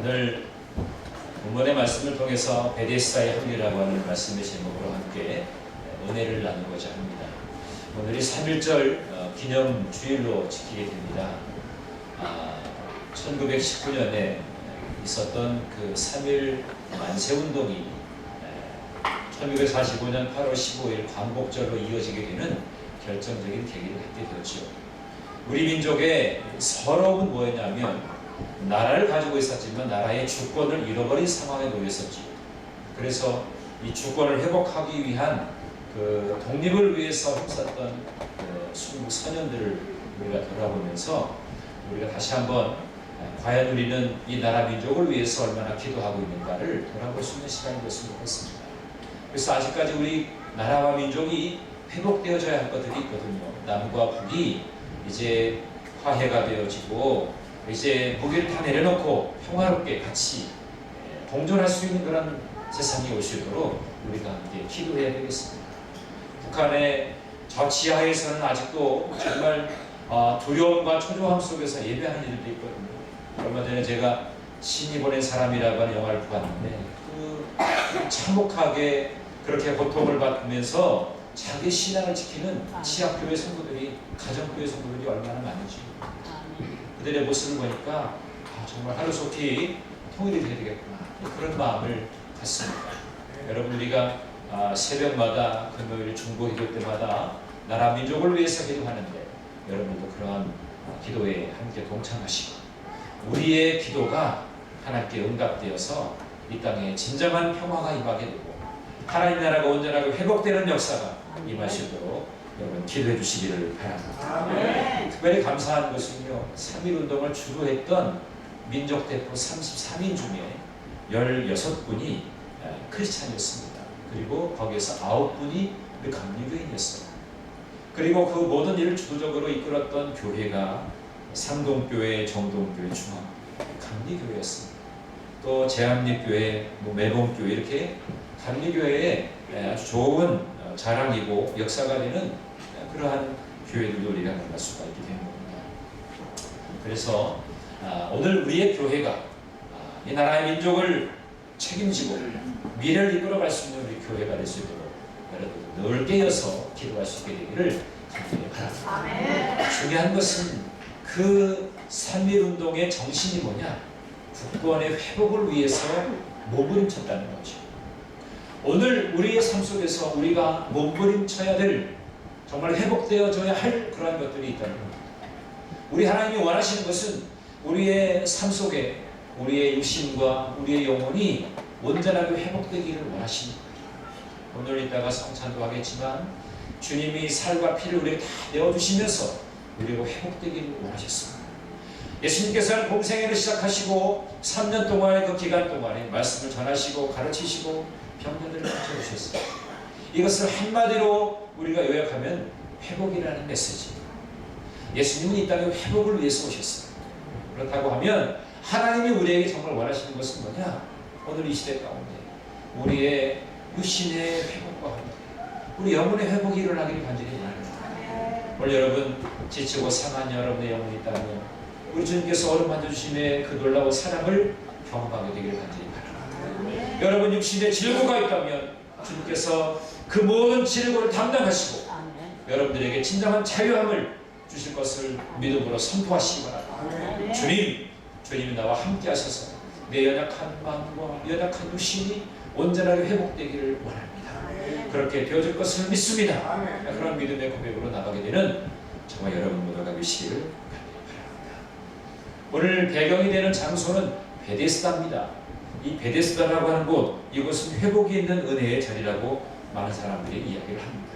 오늘 본문의 말씀을 통해서 베데스다의 항이라고 하는 말씀의 제목으로 함께 은혜를 나누고자 합니다. 오늘이 3.1절 기념 주일로 지키게 됩니다. 1919년에 있었던 그 3.1 만세운동이 1945년 8월 15일 광복절로 이어지게 되는 결정적인 계기를 갖게 되었죠. 우리 민족의 서러움은 뭐였냐면 나라를 가지고 있었지만 나라의 주권을 잃어버린 상황에 놓였었지. 그래서 이 주권을 회복하기 위한 그 독립을 위해서 힘썼던 순국 선현들을 우리가 돌아보면서 우리가 다시 한번 과연 우리는 이 나라 민족을 위해서 얼마나 기도하고 있는가를 돌아볼 수 있는 시간이 됐으면 좋겠습니다. 그래서 아직까지 우리 나라와 민족이 회복되어져야 할 것들이 있거든요. 남과 북이 이제 화해가 되어지고 이제 무기를 다 내려놓고 평화롭게 같이 공존할 수 있는 그런 세상이 올 수 있도록 우리가 함께 기도해야 되겠습니다. 북한의 저 지하에서는 아직도 정말 두려움과 초조함 속에서 예배하는 이들도 있거든요. 얼마 전에 제가 신이 보낸 사람이라고 하는 영화를 보았는데 참혹하게 그렇게 고통을 받으면서 자기 신앙을 지키는 치학교회 성도들이, 가정교회 성도들이 얼마나 많은지 그들의 모습을 보니까 정말 하루속히 통일이 되어야 되겠구나, 그런 마음을 갖습니다. 여러분, 우리가 새벽마다 금요일 중보 기도 때마다 나라 민족을 위해서 기도하는데 여러분도 그러한 기도에 함께 동참하시고 우리의 기도가 하나님께 응답되어서 이 땅에 진정한 평화가 임하게 되고 하나님 나라가 온전하게 회복되는 역사가 임할 수 있도록 여러분 기도해 주시기를 바랍니다. 특별히 감사한 것은요, 3.1운동을 주도했던 민족대표 33인 중에 16분이 크리스찬이었습니다. 그리고 거기에서 9분이 감리교인이었어요. 그리고 그 모든 일을 주도적으로 이끌었던 교회가 상동교회, 정동교회, 중앙 감리교회였습니다. 또 제합리교회, 매봉교회, 이렇게 감리교회의 아주 좋은 자랑이고 역사가 되는 그러한 교회들도 우리가 만날 수가 있게 되는 겁니다. 그래서 오늘 우리의 교회가 이 나라의 민족을 책임지고 미래를 이끌어갈 수 있는 우리 교회가 될 수 있도록 여러분 늘 깨어서 기도할 수 있게 되기를 간절히 바랍니다. 중요한 것은 그 3.1운동의 정신이 뭐냐? 국권의 회복을 위해서 몸부림쳤다는 거죠. 오늘 우리의 삶 속에서 우리가 몸부림쳐야 될, 정말 회복되어져야 할 그러한 것들이 있다는 겁니다. 우리 하나님이 원하시는 것은 우리의 삶 속에 우리의 육신과 우리의 영혼이 온전하게 회복되기를 원하십니다. 오늘 이따가 성찬도 하겠지만 주님이 살과 피를 우리에게 다 내어주시면서 우리가 회복되기를 원하셨습니다. 예수님께서는 공생애를 시작하시고 3년 동안의 그 기간 동안에 말씀을 전하시고 가르치시고 병들을 고쳐주셨어요. 이것을 한마디로 우리가 요약하면 회복이라는 메시지입니다. 예수님은 이 땅에 회복을 위해서 오셨어요. 그렇다고 하면 하나님이 우리에게 정말 원하시는 것은 뭐냐? 오늘 이 시대 가운데 우리의 육신의 회복과 함께 우리 영혼의 회복이 일어나기를 간절히 원합니다. 오늘 여러분 지치고 상한 여러분의 영혼이 있다면 우리 주님께서 어루만져 주심의 그 놀라운 사랑을 경험하게 되기를 간절히 바랍니다. 여러분 육신에 질고가 있다면 주님께서 그 모든 질고를 담당하시고 여러분들에게 진정한 자유함을 주실 것을 믿음으로 선포하시기 바랍니다. 주님이 나와 함께 하셔서 내 연약한 마음과 연약한 육신이 온전하게 회복되기를 원합니다. 그렇게 되어질 것을 믿습니다. 그런 믿음의 고백으로 나가게 되는 정말 여러분 모두가 되시기를 바랍니다. 오늘 배경이 되는 장소는 베데스다입니다. 이 베데스다라고 하는 곳, 이곳은 회복이 있는 은혜의 자리라고 많은 사람들이 이야기를 합니다.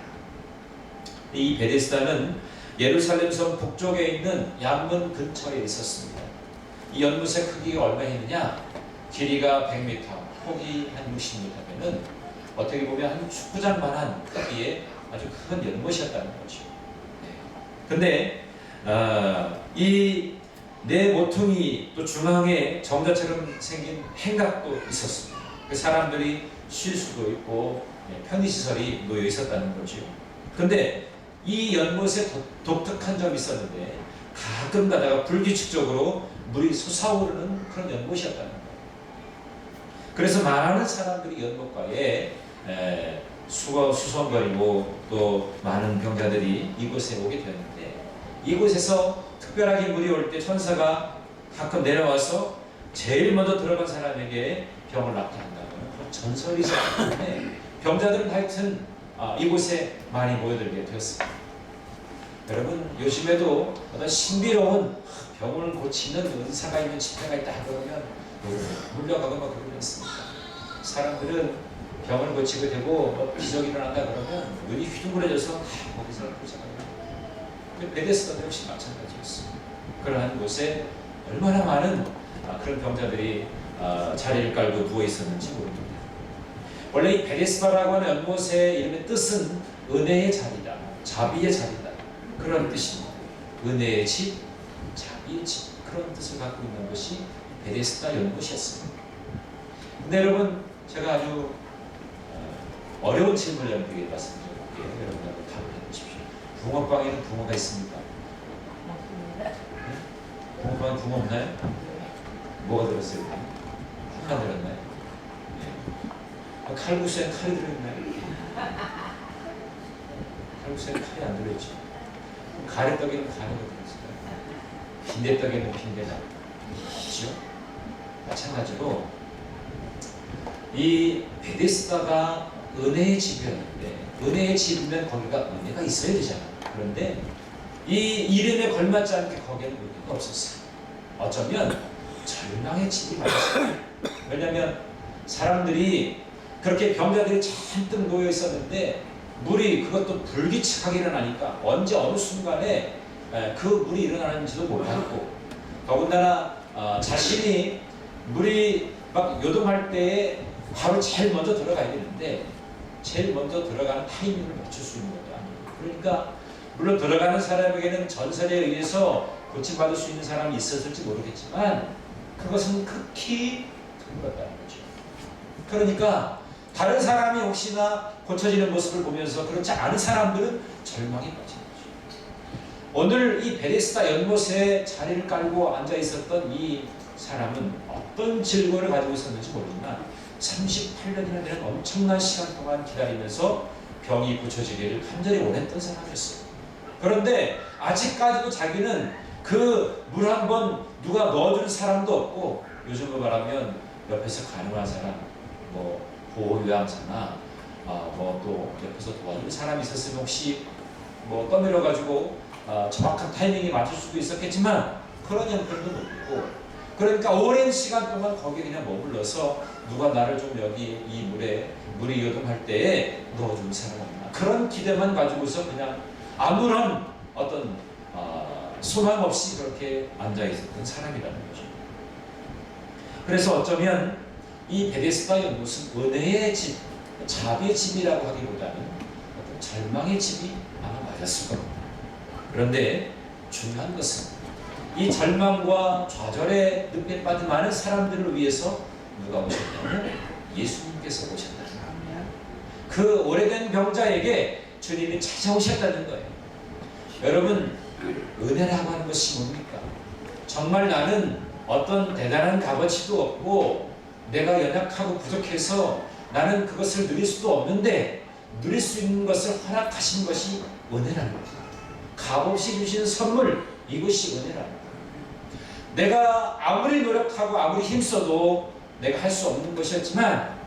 이 베데스다는 예루살렘 성 북쪽에 있는 양문 근처에 있었습니다. 이 연못의 크기가 얼마였느냐? 길이가 100m, 폭이 한 60m면은 어떻게 보면 한 축구장만한 크기의 아주 큰 연못이었다는 거죠. 근데 이 네 모퉁이 또 중앙에 정자처럼 생긴 행각도 있었습니다. 그 사람들이 쉴 수도 있고 편의시설이 놓여 있었다는 거죠. 근데 이 연못에 독특한 점이 있었는데 가끔 가다가 불규칙적으로 물이 솟아오르는 그런 연못이었다는 거예요. 그래서 많은 사람들이 연못가에 수선거리고 또 많은 병자들이 이곳에 오게 되었는데, 이곳에서 특별하게 물이 올 때 천사가 가끔 내려와서 제일 먼저 들어간 사람에게 병을 낫게 한다는 그런 전설이기 때문에 병자들은 하여튼 이곳에 많이 모여들게 되었습니다. 여러분, 요즘에도 어떤 신비로운 병을 고치는 은사가 있는 집회가 있다 그러면 물려가고 막 그러지 않습니까? 사람들은 병을 고치게 되고 기적이 일어난다 그러면 눈이 휘둥그레져서 거기서 보잖아요. 베데스다도 역시 마찬가지였어요. 그러한 곳에 얼마나 많은 그런 병자들이 자리를 깔고 누워 있었는지 모릅니다. 원래 이 베데스다라고 하는 연못의 이름의 뜻은 은혜의 자리다, 자비의 자리다, 그런 뜻입니다. 은혜의 집, 자비의 집, 그런 뜻을 갖고 있는 것이 베데스다 연못이었습니다. 근데 여러분, 제가 아주 어려운 질문을 여러분에게 말씀드려볼게요. 여러분하고 답을 해보십시오. 붕어빵에는 붕어가 있습니까? 네? 붕어빵에 붕어 없나요? 뭐가 들었어요? 하나 들었나요? 네. 칼국수에는 칼이 들어있나요? 칼국수에는 칼이 안 들어있죠. 가래떡에는 가래가 들어있어요. 빈대떡에는 빈대가 있죠. 마찬가지로 이 베데스다가 은혜의 집이었는데, 은혜의 집이면 거기가 은혜가 있어야 되잖아. 그런데 이 이름에 걸맞지 않게 거기에는 은혜가 없었어요. 어쩌면 절망의 집이 맞았어요. 왜냐하면 사람들이 그렇게 병자들이 잔뜩 놓여 있었는데 물이 그것도 불규칙하게 일어나니까 언제 어느 순간에 그 물이 일어나는지도 몰랐고, 더군다나 자신이 물이 막 요동할 때에 바로 제일 먼저 들어가야 되는데 제일 먼저 들어가는 타이밍을 맞출 수 있는 것도 아니에요. 그러니까 물론 들어가는 사람에게는 전설에 의해서 고침받을 수 있는 사람이 있었을지 모르겠지만 그것은 극히 드물었다는 거죠. 그러니까 다른 사람이 혹시나 고쳐지는 모습을 보면서 그렇지 않은 사람들은 절망에 빠진 거죠. 오늘 이 베데스다 연못에 자리를 깔고 앉아 있었던 이 사람은 어떤 질문을 가지고 있었는지 모르지만 38년이나 되는 엄청난 시간 동안 기다리면서 병이 고쳐지기를 간절히 원했던 사람이었어요. 그런데 아직까지도 자기는 그 물 한 번 누가 넣어주는 사람도 없고, 요즘으로 말하면 옆에서 가능한 사람, 뭐 보호요양사나 뭐 또 옆에서 도와주는 사람이 있었으면 혹시 뭐 떠밀어가지고 정확한 타이밍에 맞출 수도 있었겠지만 그런 형편도 없고, 그러니까 오랜 시간 동안 거기에 그냥 머물러서 누가 나를 좀 여기 이 물이 요동할 때에 넣어주는 사람 없나, 그런 기대만 가지고서 그냥 아무런 어떤 소망 없이 그렇게 앉아 있었던 사람이라는 거죠. 그래서 어쩌면 이 베데스다 연못은 은혜의 집, 자비의 집이라고 하기보다는 어떤 절망의 집이 아마 맞았을 겁니다. 그런데 중요한 것은 이 절망과 좌절에 늪에빠진 많은 사람들을 위해서 누가 오셨냐면 예수님께서 오셨다. 그 오래된 병자에게 주님이 찾아오셨다는 거예요. 여러분, 은혜라고 하는 것이 뭡니까? 정말 나는 어떤 대단한 값어치도 없고 내가 연약하고 부족해서 나는 그것을 누릴 수도 없는데 누릴 수 있는 것을 허락하신 것이 은혜라는 거죠. 값없이 주시는 선물, 이것이 은혜라는 거예요. 내가 아무리 노력하고 아무리 힘써도 내가 할 수 없는 것이었지만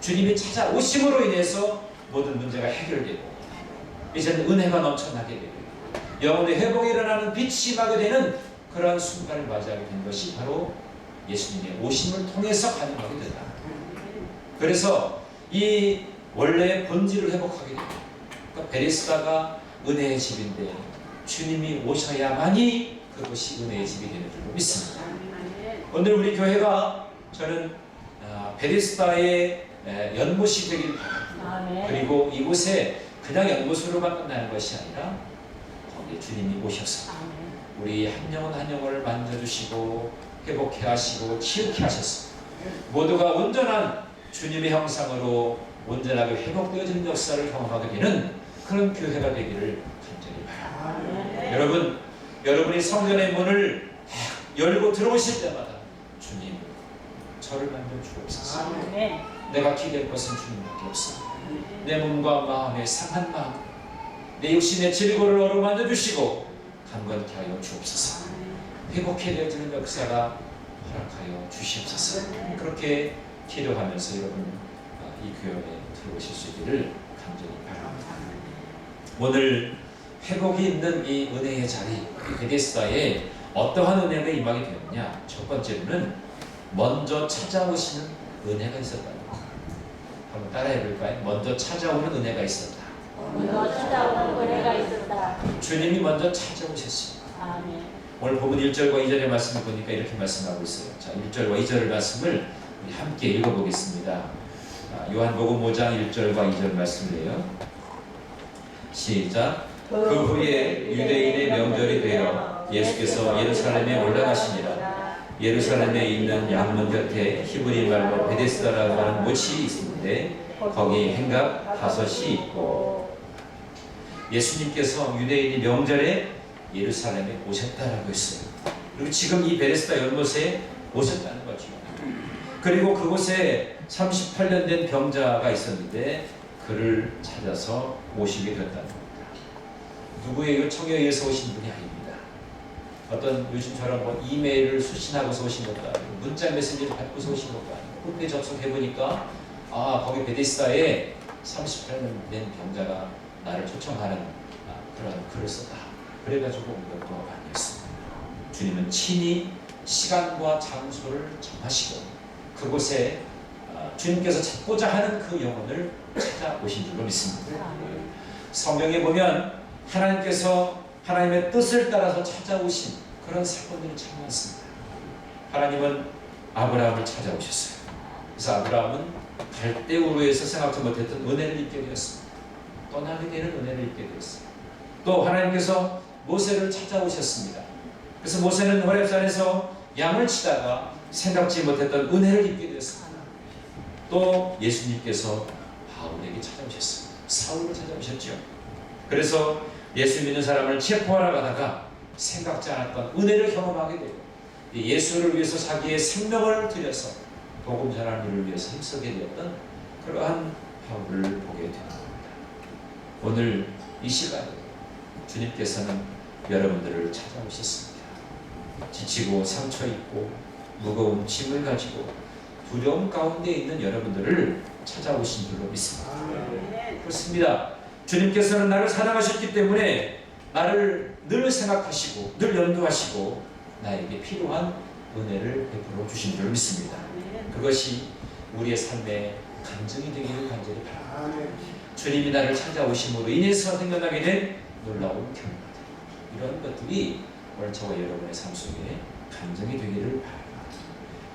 주님이 찾아오심으로 인해서 모든 문제가 해결되고 이제는 은혜가 넘쳐나게 되고 영혼의 회복이 일어나는 빛이 나게 되는 그러한 순간을 맞이하게 된 것이 바로 예수님의 오심을 통해서 가능하게 된다. 그래서 이 원래의 본질을 회복하게 됩니다. 그러니까 베데스다가 은혜의 집인데 주님이 오셔야만이 그것이 은혜의 집이 되는 줄로 믿습니다. 오늘 우리 교회가 저는 베데스다의 연못이 되길 바랍니다. 그리고 이곳에 그냥 연못으로만 끝나는 것이 아니라 거기에 주님이 오셔서 우리 한 영혼 한 영혼을 만져주시고 회복해 하시고 치유케 하셔서 모두가 온전한 주님의 형상으로 온전하게 회복되어지는 역사를 경험하게 되는 그런 교회가 되기를 간절히 바랍니다. 여러분, 여러분이 성전의 문을 열고 들어오실 때마다 주님, 저를 만져 주옵소서. 아멘. 내가 기댈 것은 주님밖에 없어. 내 몸과 마음의 상한 마음, 내 육신의 질고를 어루만져 주시고 강건케 하여 주옵소서. 회복해내지는 역사가 허락하여 주시옵소서. 그렇게 기도하면서 여러분 이 교회에 들어오실 수 있기를 간절히 바랍니다. 오늘 회복이 있는 이 은혜의 자리, 베데스다에 어떠한 은혜가 임하게 되느냐? 첫 번째로는 먼저 찾아오시는 은혜가 있었다. 한번 따라해 볼까요? 먼저 찾아오는 은혜가 있었다. 먼저 찾아오는 은혜가 있었다. 주님이 먼저 찾아오셨습니다. 아멘. 오늘 본문 1절과 2절의 말씀을 보니까 이렇게 말씀하고 있어요. 자, 1절과 2절의 말씀을 우리 함께 읽어보겠습니다. 요한복음 5장 1절과 2절 말씀이에요. 시작. 그 후에 유대인의 명절이 되어 예수께서 예루살렘에 올라가시니라. 예루살렘에 있는 양문 곁에 히브리 말로 베데스다라고 하는 못이 있는데 거기 행각 5이 있고, 예수님께서 유대인이 명절에 예루살렘에 오셨다라고 했어요. 그리고 지금 이 베데스다 연못에 오셨다는 거죠. 그리고 그곳에 38년 된 병자가 있었는데 그를 찾아서 오시게 됐다는 겁니다. 누구의 요청에 의해서 오신 분이 아닙니다. 어떤 요즘처럼 뭐 이메일을 수신하고서 오신 것도 아니고 문자 메시지를 받고서 오신 것도 아니고 홈페이지 접속해보니까 거기 베데스다에 38년 된 병자가 나를 초청하는 그런 글을 썼다. 그래가지고 온 것도 아니었습니다. 주님은 친히 시간과 장소를 정하시고 그곳에 주님께서 찾고자 하는 그 영혼을 찾아오신 줄로 믿습니다. 성경에 보면 하나님께서 하나님의 뜻을 따라서 찾아오신 그런 사건들이 참 많습니다. 하나님은 아브라함을 찾아오셨어요. 그래서 아브라함은 갈대우르에서 생각지 못했던 은혜를 입게 되었습니다. 떠나게 되는 은혜를 입게 되었습니다. 또 하나님께서 모세를 찾아오셨습니다. 그래서 모세는 호렙산에서 양을 치다가 생각지 못했던 은혜를 입게 되었습니다. 또 예수님께서 바울에게 찾아오셨습니다. 사울을 찾아오셨죠. 그래서 예수 믿는 사람을 체포하러 가다가 생각지 않았던 은혜를 경험하게 되고 예수를 위해서 자기의 생명을 들여서 복음 전하는 일을 위해서 힘쓰게 되었던 그러한 바울을 보게 되는 겁니다. 오늘 이 시간에 주님께서는 여러분들을 찾아오셨습니다. 지치고 상처 입고 무거운 짐을 가지고 두려움 가운데 있는 여러분들을 찾아오신 줄로 믿습니다. 그렇습니다. 주님께서는 나를 사랑하셨기 때문에 나를 늘 생각하시고 늘 연구하시고 나에게 필요한 은혜를 베풀어 주신 줄 믿습니다. 그것이 우리의 삶의 간증이 되기를 간절히 바랍니다. 주님이 나를 찾아오심으로 인해서 생겨나게 된 놀라운 경험들, 이런 것들이 오늘 저와 여러분의 삶 속에 간증이 되기를 바랍니다.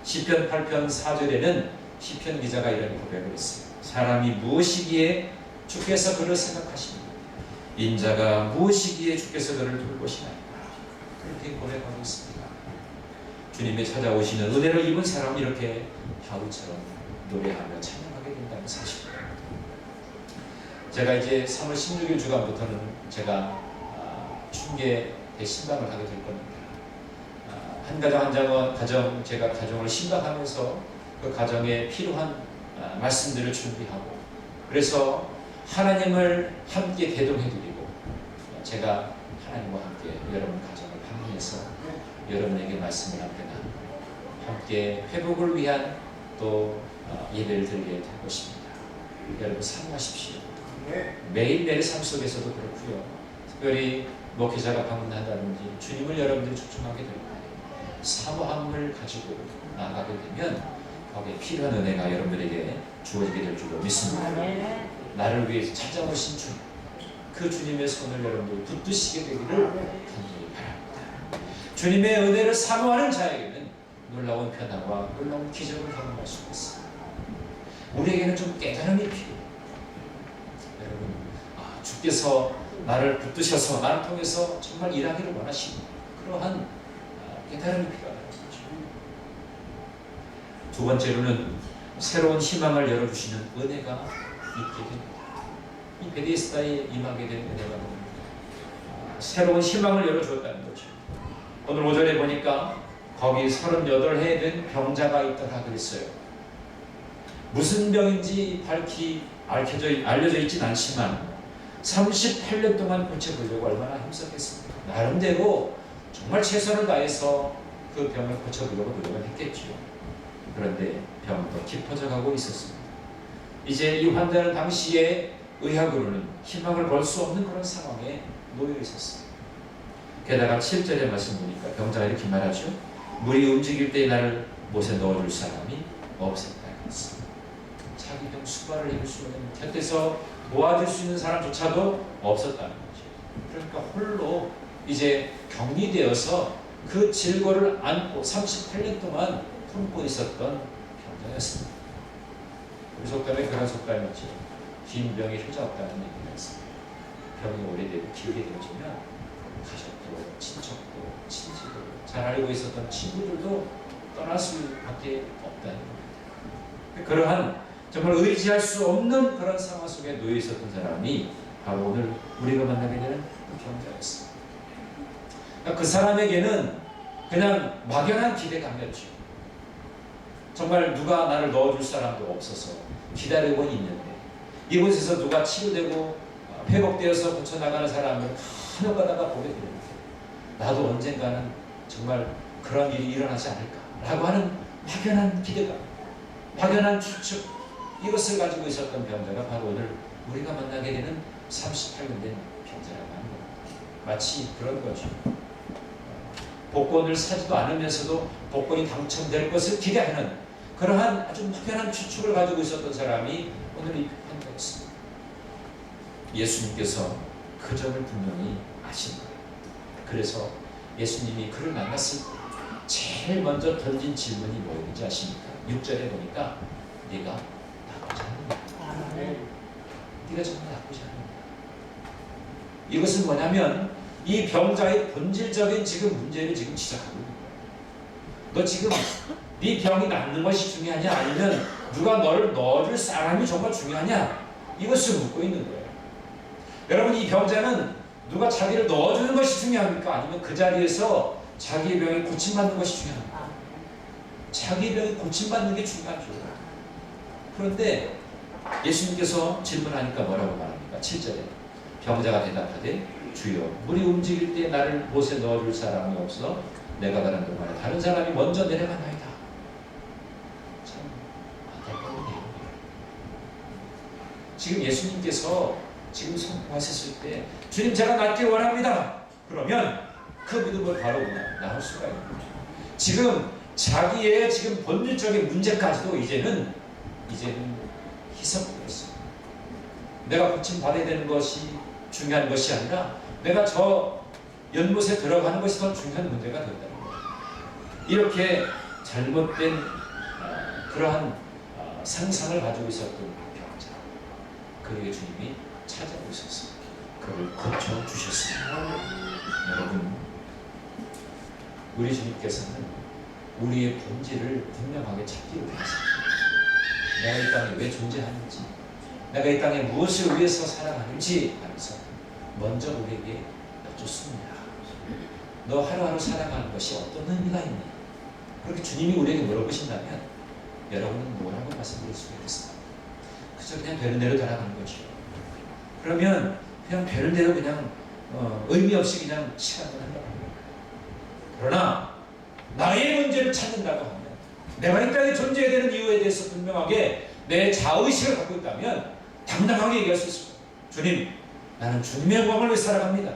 시편 8편 4절에는 시편 기자가 이런 고백을 했어요. 사람이 무엇이기에 주께서 그를 생각하십니까? 인자가 무엇이기에 주께서 그를 돌보시나이까? 그렇게 고백하고 있습니다. 주님의 찾아오시는 은혜를 입은 사람은 이렇게 다윗처럼 노래하며 찬양하게 된다는 사실입니다. 제가 이제 3월 16일 주간부터는 제가 충계 신방을 하게 될 겁니다. 한 가정 제가 가정을 신방하면서 그 가정에 필요한 말씀들을 준비하고, 그래서 하나님을 함께 대동해드리고 제가 하나님과 함께 여러분 가정을 방문해서 여러분에게 말씀을 함께 나누고 함께 회복을 위한 또 예배를 드리게 될 것입니다. 여러분 사모하십시오. 매일매일 삶 속에서도 그렇고요. 특별히 목회자가 방문한다든지 주님을 여러분들이 초청하게 될 때 사모함을 가지고 나아가게 되면 거기에 필요한 은혜가 여러분들에게 주어지게 될 줄로 믿습니다. 나를 위해서 찾아오신 주님, 그 주님의 손을 여러분들이 붙드시게 되기를 간절히 바랍니다. 주님의 은혜를 사모하는 자에게는 놀라운 변화와 놀라운 기적을 경험할 수가 있습니다. 우리에게는 좀 깨달음이 필요해요. 여러분, 주께서 나를 붙드셔서 나를 통해서 정말 일하기를 원하시고 그러한 깨달음이 필요하다는 거죠. 두 번째로는 새로운 희망을 열어주시는 은혜가 있게 됩니다. 이 베데스다에 임하게 된 은혜가 뭡니까? 새로운 희망을 열어주었다는 거죠. 오늘 5절에 보니까 거기 38해 된 병자가 있더라 그랬어요. 무슨 병인지 알려져 있진 않지만 38년 동안 고쳐보려고 얼마나 힘썼겠습니까? 나름대로 정말 최선을 다해서 그 병을 고쳐보려고 노력을 했겠죠. 그런데 병도 깊어져 가고 있었습니다. 이제 이 환자는 당시에 의학으로는 희망을 볼 수 없는 그런 상황에 놓여 있었어요. 게다가 7절의 말씀 보니까 병자가 이렇게 말하죠. 물이 움직일 때 나를 못에 넣어줄 사람이 없었다. 자기 병 수발을 해줄 수 있는 곁에서 도와줄 수 있는 사람조차도 없었다는 거죠. 그러니까 홀로 이제 격리되어서 그 질고를 안고 38년 동안 품고 있었던 병자였습니다. 우리 속담에 그런 속담이 있죠. 긴 병이 효자 없다는 얘기가 있습니다. 병이 오래되고 길게 되어지면 가족도 친척도 친지도 잘 알고 있었던 친구들도 떠날 수밖에 없다는 겁니다. 그러한 정말 의지할 수 없는 그런 상황 속에 놓여 있었던 사람이 바로 오늘 우리가 만나게 되는 그 병자였습니다. 그러니까 그 사람에게는 그냥 막연한 기대감이었죠. 정말 누가 나를 넣어줄 사람도 없어서 기다리고 있는데 이곳에서 누가 치료되고 회복되어서 고쳐나가는 사람을 간혹 가다가 보게 되는데 나도 언젠가는 정말 그런 일이 일어나지 않을까라고 하는 막연한 기대감, 막연한 추측, 이것을 가지고 있었던 병자가 바로 오늘 우리가 만나게 되는 38년 된 병자라고 하는 겁니다. 마치 그런 거죠. 복권을 사지도 않으면서도 복권이 당첨될 것을 기대하는 그러한 아주 막연한 추측을 가지고 있었던 사람이 오늘 이 환자였습니다. 예수님께서 그 점을 분명히 아신 거예요. 그래서 예수님이 그를 만났을 때 제일 먼저 던진 질문이 뭐였는지 아십니까? 6절에 보니까 네가 나쁘지 않느냐? 네가 정말 나쁘지 않느냐? 이것은 뭐냐면 이 병자의 본질적인 지금 문제를 지금 지적하고 있는 거예요. 너 지금 네 병이 낫는 것이 중요하냐? 아니면 누가 너를 넣어줄 사람이 정말 중요하냐? 이것을 묻고 있는 거예요. 여러분, 이 병자는 누가 자기를 넣어주는 것이 중요합니까? 아니면 그 자리에서 자기의 병이 고침받는 것이 중요합니까? 자기 병이 고침받는 게 중요하죠. 그런데 예수님께서 질문하니까 뭐라고 말합니까? 7절에 병자가 대답하되 주여 물이 움직일 때 나를 못에 넣어줄 사람이 없어 내가 가는 동안에 다른 사람이 먼저 내려가나이다. 참 안타까운 내용이에요. 지금 예수님께서 지금 선포하셨을 때 주님 제가 낫길 원합니다. 그러면 그 믿음을 바로 그냥 나올 수가 있는 거죠. 지금 자기의 지금 본질적인 문제까지도 이제는 희석되었어요. 내가 고침받아야 되는 것이 중요한 것이 아니라 내가 저 연못에 들어가는 것이 더 중요한 문제가 된다는 거예요. 이렇게 잘못된 그러한 상상을 가지고 있었던 병자, 그에게 주님이 찾아오셔서 그를 고쳐주셨습니다. 여러분, 우리 주님께서는 우리의 본질을 분명하게 찾기 위해서 내가 이 땅에 왜 존재하는지, 내가 이 땅에 무엇을 위해서 살아가는지 하면서 먼저 우리에게 여쭙습니다. 너 하루하루 살아가는 것이 어떤 의미가 있니? 그렇게 주님이 우리에게 물어보신다면 여러분은 뭐라고 말씀드릴 수가 있겠습니까? 그저 그냥 되는 대로 살아가는 거죠. 그러면 그냥 되는 대로 그냥 의미 없이 그냥 시간을 한다고 합니다. 그러나 나의 문제를 찾는다고 하면 내가 이 땅에 존재해야 되는 이유에 대해서 분명하게 내 자의식을 갖고 있다면 당당하게 얘기할 수 있습니다. 주님, 나는 주님의 영광을 위해 살아갑니다.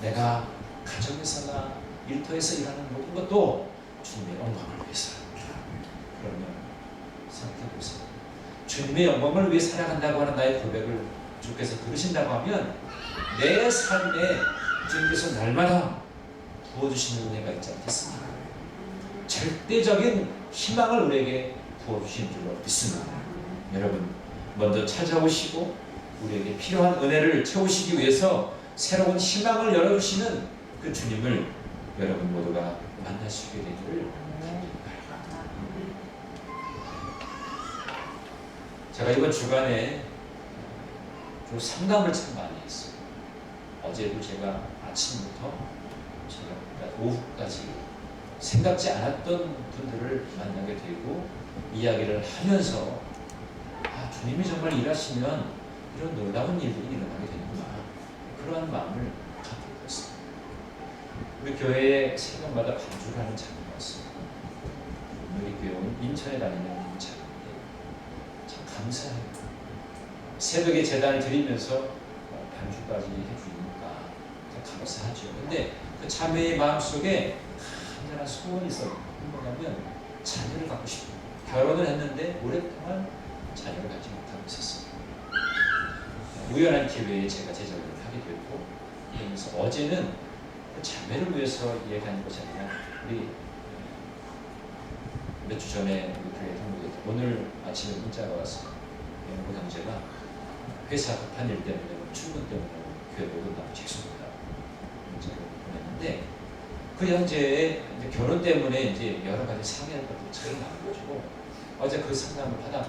내가 가정에서나 일터에서 일하는 모든 것도 주님의 영광을 위해서랍니다. 그러면 생각해 보세요. 주님의 영광을 위해 살아간다고 하는 나의 고백을 주께서 들으신다고 하면 내 삶에 주님께서 날마다 부어주시는 은혜가 있지 않겠습니까? 절대적인 희망을 우리에게 부어주시는 줄로 믿습니다. 여러분, 먼저 찾아오시고 우리에게 필요한 은혜를 채우시기 위해서 새로운 희망을 열어주시는 그 주님을 여러분 모두가 만나시게 되기를 바랍니다. 제가 이번 주간에 좀 상담을 참 많이 했어요. 어제도 제가 아침부터 제가 오후까지 생각지 않았던 분들을 만나게 되고 이야기를 하면서 주님이 정말 일하시면 이런 놀라운 일들이 일어나게 되는구나, 그러한 마음을 갖게 되었습니다. 우리 교회에 새벽마다 반주를 하는 장로가 왔습니다. 우리 교회는 인천에 다니는 장로인데 참 감사해요. 새벽에 제단을 드리면서 반주까지 해주니까 참 감사하죠. 근데 그 자매의 마음속에 간절한 소원이 있어요. 뭐냐면 자녀를 갖고 싶어요. 결혼을 했는데 오랫동안 자녀를 갖지 못하고 있었어요. 우연한 기회에 제가 제자를 하게 됐고, 그래서 어제는 그 자매를 위해서 이야기하는 것이 아니라 우리 몇 주 전에 우리 교회 형님들 오늘 아침에 문자가 왔어요. 영구 형제가 회사 급한 일 때문에 출근 때문에 교회 못 온다고 죄송합니다 문자를 보냈는데, 그 형제의 결혼 때문에 이제 여러 가지 상의할 것들이 차이 나가지고 어제 그 상담을 하다가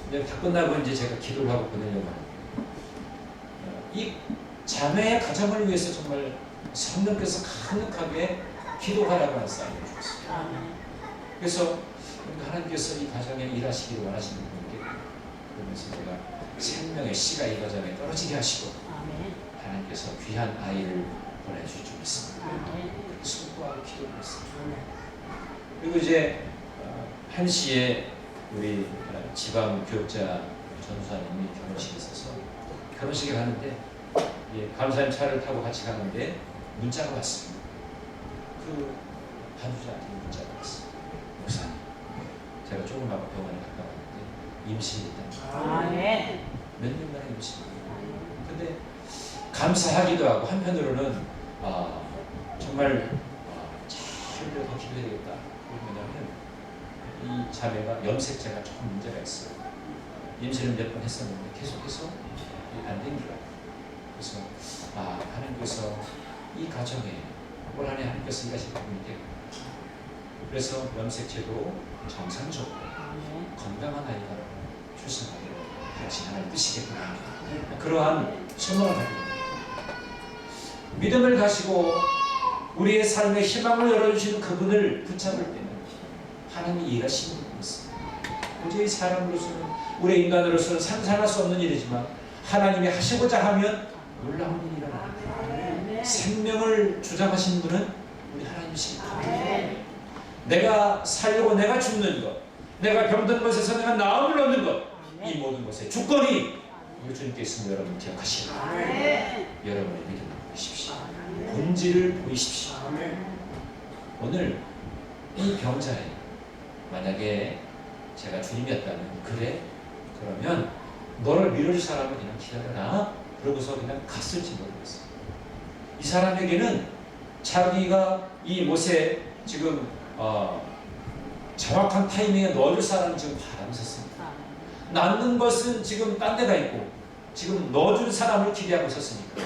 이제 다 끝나고 이제 제가 기도를 하고 보내려고 하는데, 이 자매의 가정을 위해서 정말 성령께서 강력하게 기도하라고 하는 사인을 주셨어요. 그래서 하나님께서 이 가정에 일하시기를 원하시는 분께, 그러면서 제가 생명의 씨가 이 가정에 떨어지게 하시고 하나님께서 귀한 아이를 보내주실 줄 믿습니다. 순구하고 기도를 했습니다. 그리고 이제 1시에 우리 지방 교육자 전수사님이 결혼식에 있어서 결혼식에 가는데, 감사님 차를 타고 같이 가는데 문자가 왔습니다. 그 반주자한테 문자가 왔어요. 목사님, 제가 조그마한 병원에 갔다 왔는데 임신이 있다. 몇 년 만에 임신이에요. 근데 감사하기도 하고 한편으로는 정말 잘 더 기도해야 되겠다. 왜냐하면 이 자매가 염색체가 조금 문제가 있어요. 임신을 몇 번 했었는데 계속해서 안 되더라고요. 그래서 하나님께서 이 가정에 올 한해 하나님께서 일하실 부분이 되고, 그래서 염색체도 정상적으로 건강한 아이가 출생하기를 하신 하나님 뜻이겠구나, 그러한 소망을 가지고 믿음을 가지고 우리의 삶의 희망을 열어주시는 그분을 붙잡을 때는 하나님이 일하시는 분이 있습니다. 도저히 사람으로서는, 우리 인간으로서는 상상할 수 없는 일이지만 하나님이 하시고자 하면 놀라운 일이 일어납니다. 생명을 주장하시는 분은 우리 하나님이십니다. 내가 살고 내가 죽는 것, 내가 병든 것에서 내가 나음을 얻는 것, 이 모든 것의 주권이 우리 주님께 있음을 여러분 기억하시고 여러분의 믿음을 보이십시오. 본질을 보이십시오. 오늘 이 병자에 만약에 제가 주님이었다면, 그래? 그러면 너를 밀어줄 사람은 그냥 기다려라, 그러고서 그냥 갔을지 모르겠어요. 이 사람에게는 자기가 이 못에 지금 정확한 타이밍에 넣어줄 사람은 지금 바람이 섰습니다. 낳는 것은 지금 딴 데가 있고 지금 넣어줄 사람을 기대하고 있었으니까,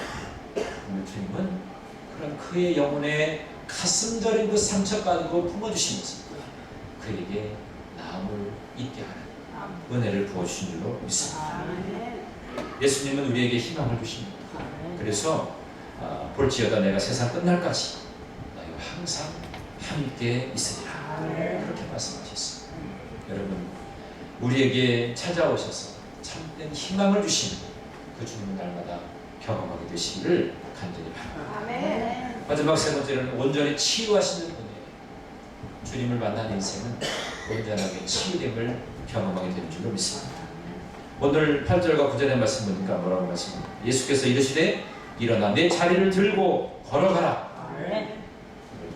오늘 주님은 그런 그의 영혼에 가슴 저린 그 상처까지 품어주시면서 그에게 나음을 있게 하는 은혜를 부어주신 줄로 믿습니다. 예수님은 우리에게 희망을 주십니다. 그래서 볼지어다 내가 세상 끝날까지 너희와 항상 함께 있으리라, 그렇게 말씀하셨습니다. 여러분, 우리에게 찾아오셔서 참된 희망을 주시는 그 주님을 날마다 경험하게 되시기를 간절히 바랍니다. 마지막 세 번째는 온전히 치유하시는 은혜. 주님을 만난 인생은 온전하게 치유됨을 경험하게 되는 줄로 믿습니다. 오늘 8절과 9절의 말씀 보니까 뭐라고 말씀합니까? 예수께서 이르시되 일어나 내 자리를 들고 걸어가라.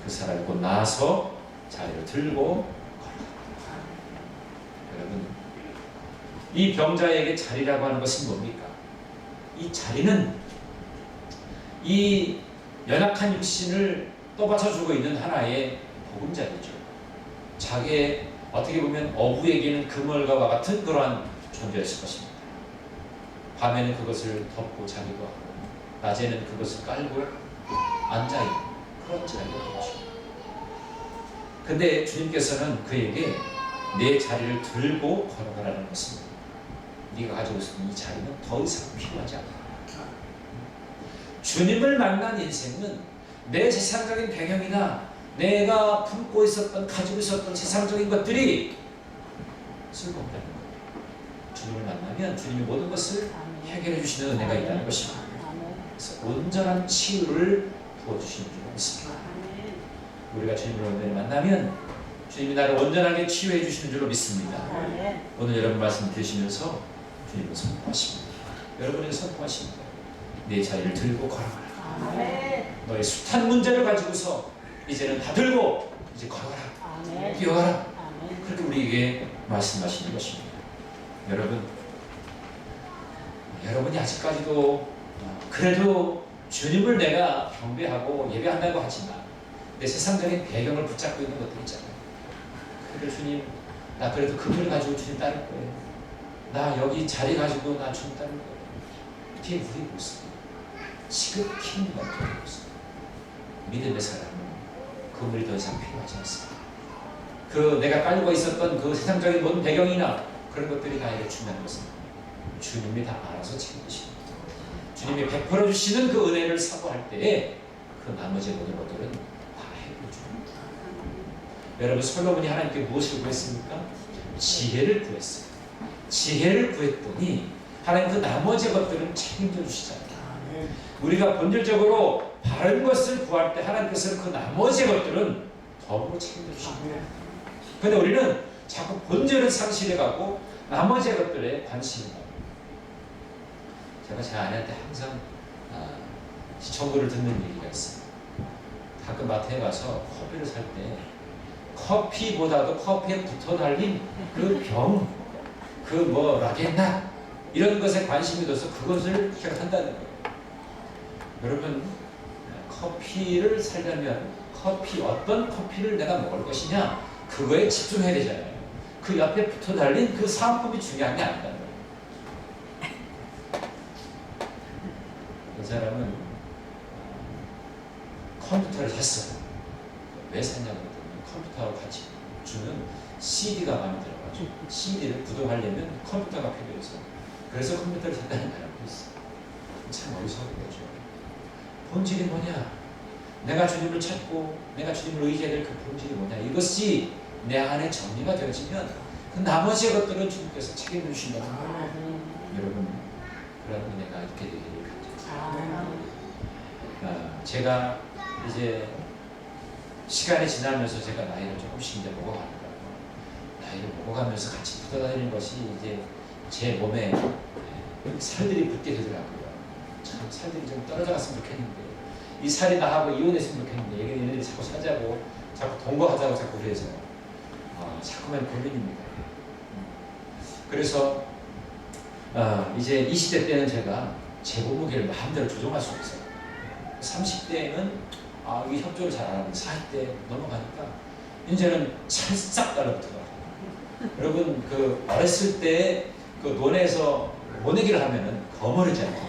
그 사람이 곧 나아서 자리를 들고 걸어가라. 여러분, 이 병자에게 자리라고 하는 것은 뭡니까? 이 자리는 이 연약한 육신을 떠받쳐주고 있는 하나의 보금자리죠. 자기의 어떻게 보면 어부에게는 그물과 같은 그러한 존재였을 것입니다. 밤에는 그것을 덮고 자기도 하고 낮에는 그것을 깔고 앉아있는 그런 자리가 되죠. 근데 주님께서는 그에게 내 자리를 들고 걸어가라는 것입니다. 네가 가지고 있는 이 자리는 더 이상 필요하지 않다. 주님을 만난 인생은 내 세상적인 배경이나 내가 품고 있었던, 가지고 있었던 세상적인 것들이 쓸모없다는 거예요. 주님을 만나면 주님이 모든 것을 해결해 주시는 은혜가 있다는 것입니다. 그래서 온전한 치유를 부어주시는 줄 믿습니다. 우리가 주님을 온전히 만나면 주님이 나를 온전하게 치유해 주시는 줄로 믿습니다. 오늘 여러분 말씀 들으시면서 주님은 선포하십니다. 여러분이 선포하십니다. 내 자리를 들고 걸어가라. 너의 숱한 문제를 가지고서 이제는 다 들고 이제 걸어가라. 뛰어가라. 그렇게 우리에게 말씀하시는 것입니다. 여러분이 아직까지도 그래도 주님을 내가 경배하고 예배한다고 하지만 내 세상적인 배경을 붙잡고 있는 것들 있잖아요. 그래 주님, 나 그래도 그걸 가지고 주님 따를 거예요. 나 여기 자리 가지고 나 주님 따를 거예요. 이게 우리 모습. 지극히 힘든 모습. 믿음의 사람은 그물이 더 이상 필요하지 않습니다. 그 내가 깔고 있었던 그 세상적인 모든 배경이나 그런 것들이 나에게 중요한 것은 주님이 다 알아서 책임지십니다. 주님이 베풀어 주시는 그 은혜를 사모할 때에 그 나머지 모든 것들은 다 해결해 줍니다. 여러분, 솔로몬이 하나님께 무엇을 구했습니까? 지혜를 구했어요. 지혜를 구했더니 하나님 그 나머지 것들은 책임져 주시잖아요. 우리가 본질적으로 바른 것을 구할 때 하나님께서는 그 나머지 것들은 더불어 책임져 주십니다. 그런데 우리는 자꾸 본질을 상실해가고 나머지 것들에 관심이 가요. 제가 제 아내한테 항상 시청구를 듣는 얘기가 있어요. 가끔 마트에 가서 커피를 살 때 커피보다도 커피에 붙어 달린 그 병, 그 뭐 라겐나 이런 것에 관심이 둬서 그것을 기억한다는 거예요. 여러분, 커피를 살려면 어떤 커피를 내가 먹을 것이냐 그거에 집중해야 되잖아요. 그 옆에 붙어 달린 그 상품이 중요한 게 아니라는 거예요. 그 사람은 컴퓨터를 샀어요. 왜 샀냐고 했더니 컴퓨터하고 같이 주는 CD가 마음에 들어가지고 CD를 구동하려면 컴퓨터가 필요해서 그래서 컴퓨터를 샀다는 사람도 있어요. 참 어리석은 거죠. 본질이 뭐냐? 내가 주님을 찾고 내가 주님을 의지해야 될 그 본질이 뭐냐? 이것이 내 안에 정리가 되어지면 그 나머지 것들은 주님께서 책임을 주신다는 거예요. 여러분, 그런 은혜가 있게 되기를 바랍니다. 제가 이제 시간이 지나면서 제가 나이를 조금씩 이제 먹어가니까 나이를 먹어가면서 같이 붙어다니는 것이 이제 제 몸에 살들이 붙게 되더라고요. 참 살들이 좀 떨어져갔으면 좋겠는데 이 살이 나하고 이혼했으면 좋겠는데 얘네들이 자꾸 사자고 자꾸 동거하자고 자꾸 그래서 자꾸만 고민입니다. 그래서 이제 20대 때는 제가 제 몸무게를 마음대로 조정할 수 없어요. 30대에는 이 협조를 잘 안 하고 40대 넘어가니까 이제는 찰싹 달라붙어요. 여러분, 그 어렸을 때 그 논에서 모내기를 하면은 거머리지 않고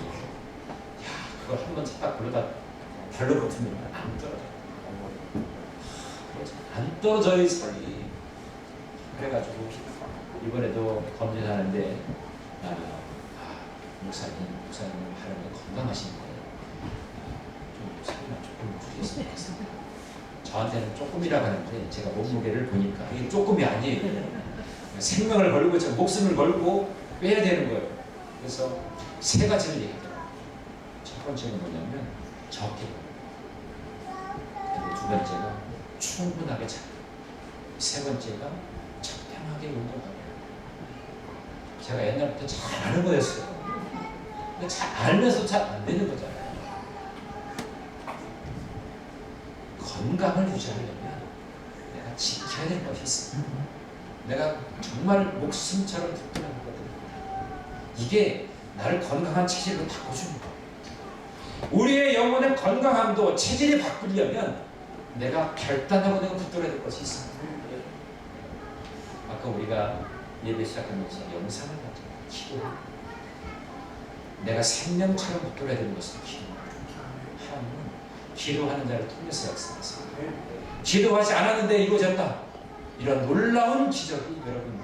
그걸 한번 딱 굴러다 발로 붙으면 안 떨어져요. 안 떨어져요, 이 살이. 그래가지고 이번에도 검진하는데 목사님 하려면 건강하신 거예요. 좀 살만 조금 줄였으면 좋겠습니다. 저한테는 조금이라고 하는데 제가 몸무게를 보니까 이게 조금이 아니에요. 생명을 걸고 목숨을 걸고 빼야 되는 거예요. 그래서 세 가지를 얘기하더라고요. 첫 번째는 뭐냐면 적게 그리고 두 번째가 충분하게 자고 세 번째가 적당하게 운동하고. 제가 옛날부터 잘 아는 거였어요. 근데 잘 알면서 잘 안 되는 거잖아요. 건강을 유지하려면 내가 지켜야 될 것이 있어요. 내가 정말 목숨처럼 붙들어야 하거든요. 이게 나를 건강한 체질로 바꿔주는 거예요. 우리의 영혼의 건강함도 체질이 바꾸려면 내가 결단하고 내가 붙들어야 될 것이 있어요. 아까 우리가 예배 시작하면서 영상을 봤잖아요. 기도. 내가 생명처럼 붙들어야 되는 것은 기도입니다. 하나님은 기도하는 자를 통해서 역사하세요. 기도하지 않았는데 이루어졌다. 이런 놀라운 기적이 여러분